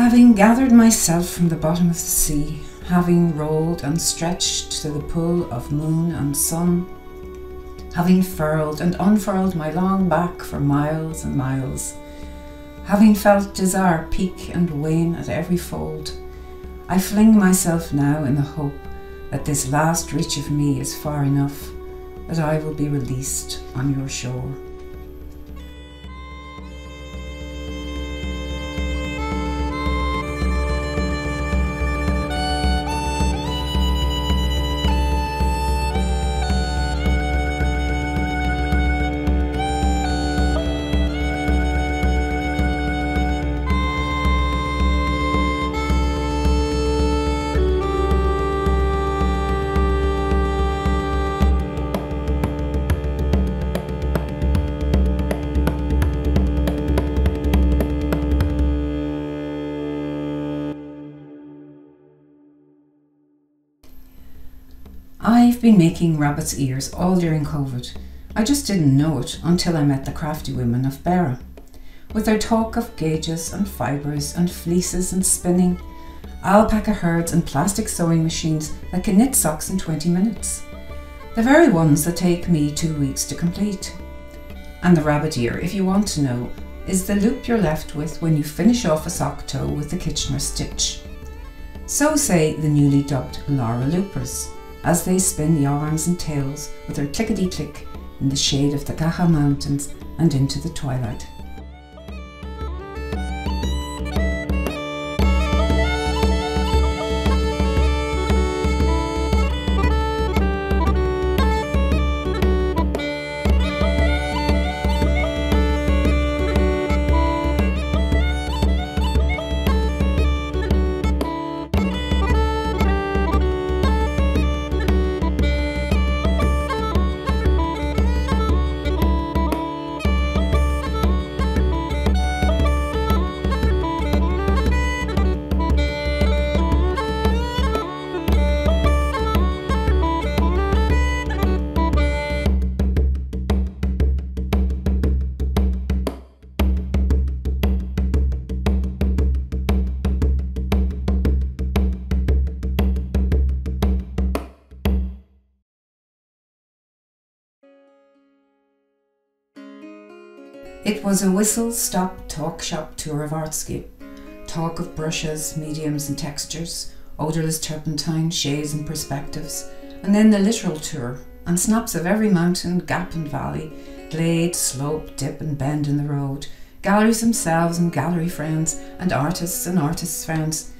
Having gathered myself from the bottom of the sea, having rolled and stretched to the pull of moon and sun, having furled and unfurled my long back for miles and miles, having felt desire peak and wane at every fold, I fling myself now in the hope that this last reach of me is far enough, that I will be released on your shore. I've been making rabbit's ears all during COVID. I just didn't know it until I met the crafty women of Beara. With their talk of gauges and fibres and fleeces and spinning, alpaca herds and plastic sewing machines that can knit socks in 20 minutes. The very ones that take me 2 weeks to complete. And the rabbit ear, if you want to know, is the loop you're left with when you finish off a sock toe with the Kitchener stitch. So say the newly dubbed Laura Loopers, as they spin yarns and tales with their clickety-click in the shade of the Gacha Mountains and into the twilight. It was a whistle-stop talk-shop tour of Artscape. Talk of brushes, mediums and textures, odourless turpentine, shades and perspectives, and then the literal tour, and snaps of every mountain, gap and valley, glade, slope, dip and bend in the road, galleries themselves and gallery friends, and artists' friends,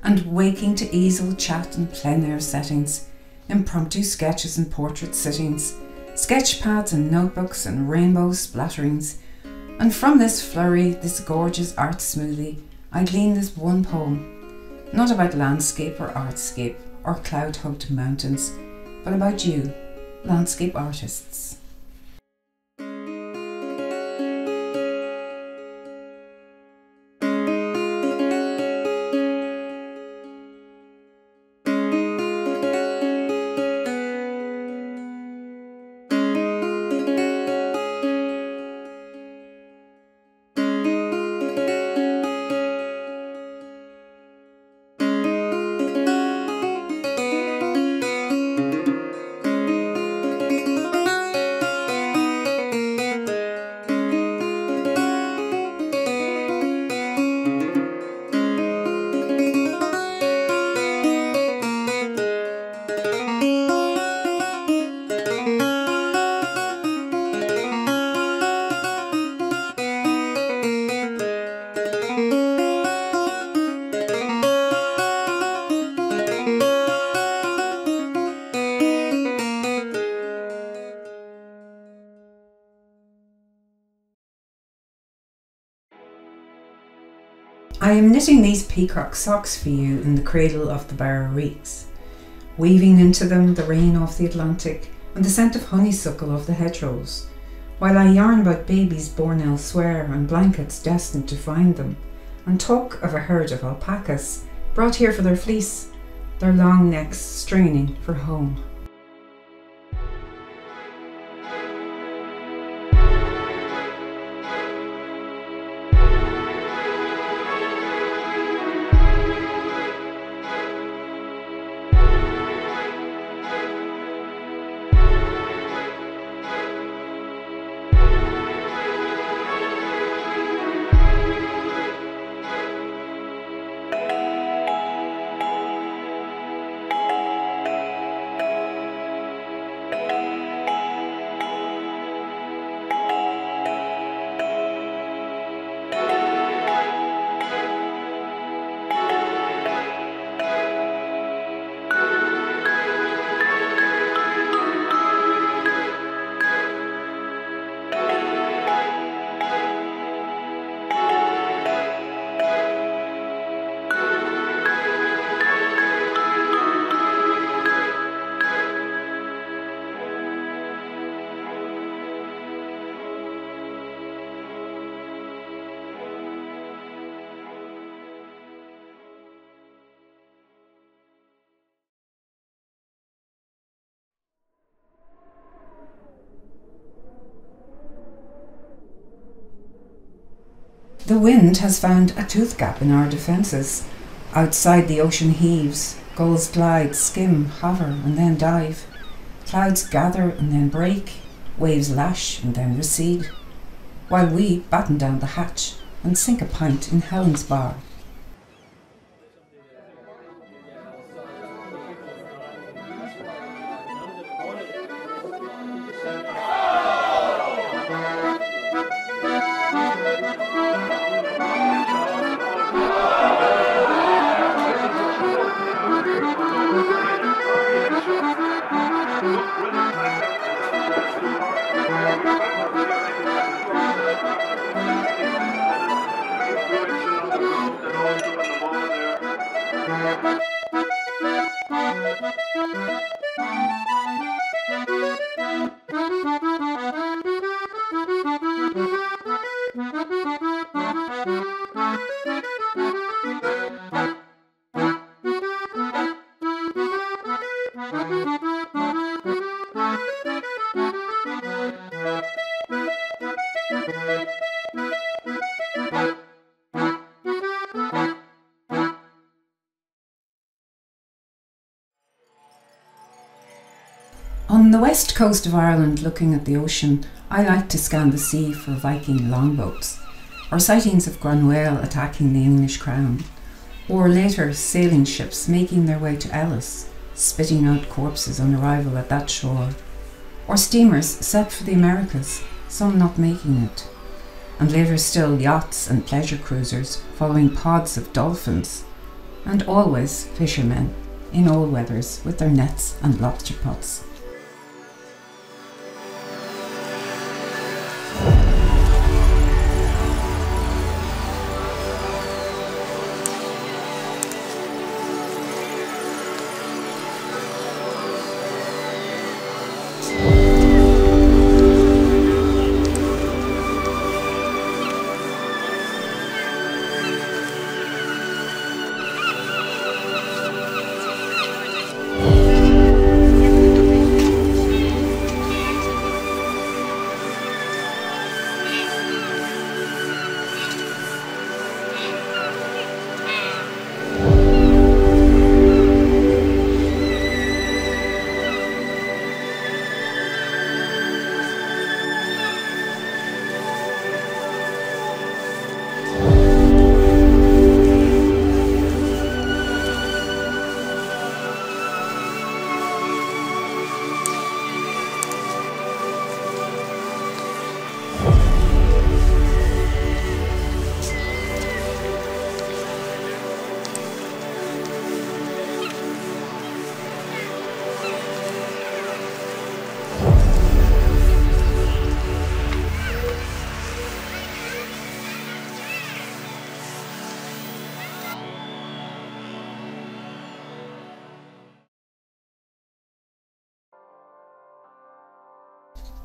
and waking to easel, chat and plein air settings, impromptu sketches and portrait sittings, sketch pads and notebooks and rainbow splatterings. And from this flurry, this gorgeous art smoothie, I glean this one poem, not about landscape or artscape or cloud-hugged mountains, but about you, landscape artists. I am knitting these peacock socks for you in the cradle of the Beara Reeks, weaving into them the rain off the Atlantic and the scent of honeysuckle of the hedgerows, while I yarn about babies born elsewhere and blankets destined to find them, and talk of a herd of alpacas brought here for their fleece, their long necks straining for home. The wind has found a tooth gap in our defences. Outside the ocean heaves, gulls glide, skim, hover and then dive. Clouds gather and then break, waves lash and then recede, while we batten down the hatch and sink a pint in Helen's bar. On the west coast of Ireland, looking at the ocean, I like to scan the sea for Viking longboats, or sightings of Granwale attacking the English crown, or later sailing ships making their way to Ellis, spitting out corpses on arrival at that shore, or steamers set for the Americas, some not making it, and later still yachts and pleasure cruisers following pods of dolphins, and always fishermen in all weathers with their nets and lobster pots.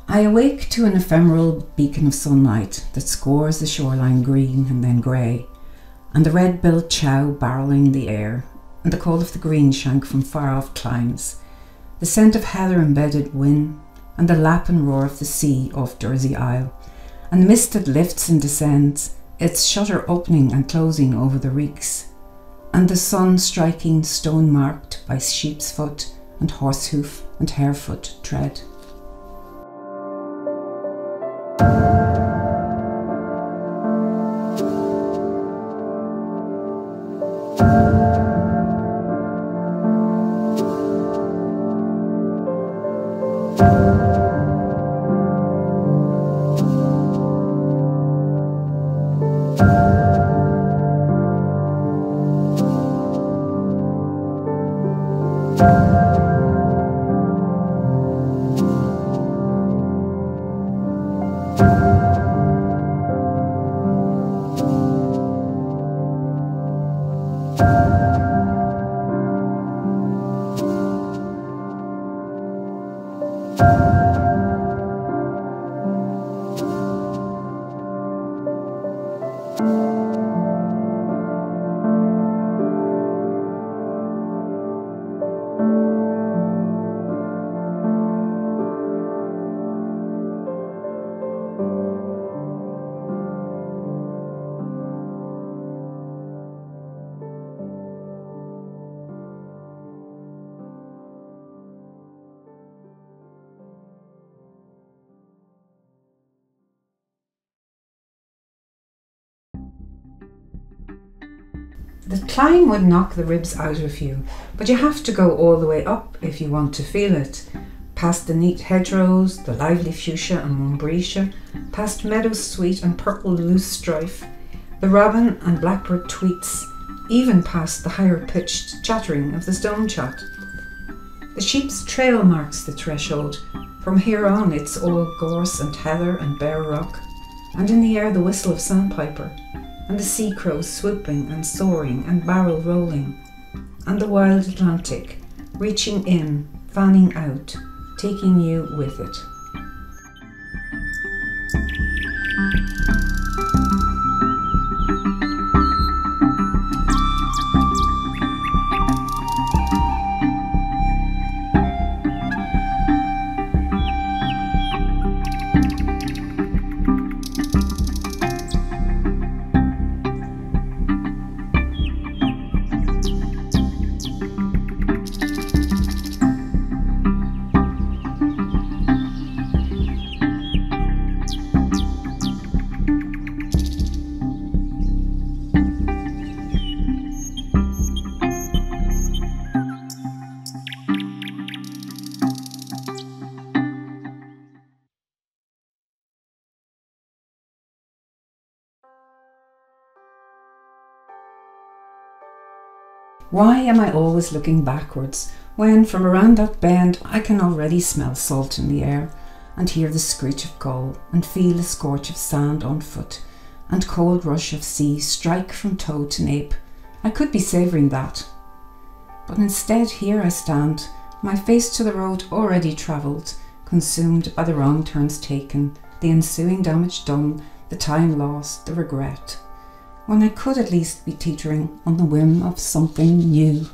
I awake to an ephemeral beacon of sunlight that scores the shoreline green and then grey, and the red-billed chow barrelling the air, and the call of the green shank from far-off climes, the scent of heather-embedded whin, and the lap and roar of the sea off Dursey Isle, and the mist that lifts and descends, its shutter opening and closing over the reeks, and the sun striking stone-marked by sheep's foot and horse hoof and harefoot tread. The climb would knock the ribs out of you, but you have to go all the way up if you want to feel it. Past the neat hedgerows, the lively fuchsia and mombretia, past meadows sweet and purple loosestrife, the robin and blackbird tweets, even past the higher-pitched chattering of the stonechat. The sheep's trail marks the threshold. From here on it's all gorse and heather and bare rock, and in the air the whistle of sandpiper, and the sea crows swooping and soaring and barrel rolling, and the wild Atlantic, reaching in, fanning out, taking you with it. Why am I always looking backwards when from around that bend I can already smell salt in the air and hear the screech of gull and feel the scorch of sand on foot and cold rush of sea strike from toe to nape? I could be savouring that. But instead here I stand, my face to the road already travelled, consumed by the wrong turns taken, the ensuing damage done, the time lost, the regret, when I could at least be teetering on the whim of something new.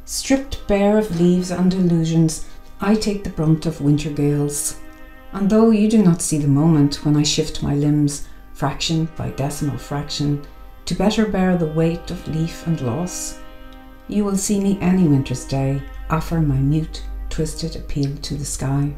Stripped bare of leaves and illusions, I take the brunt of winter gales. And though you do not see the moment when I shift my limbs, fraction by decimal fraction, to better bear the weight of leaf and loss, you will see me any winter's day offer my mute, twisted appeal to the sky.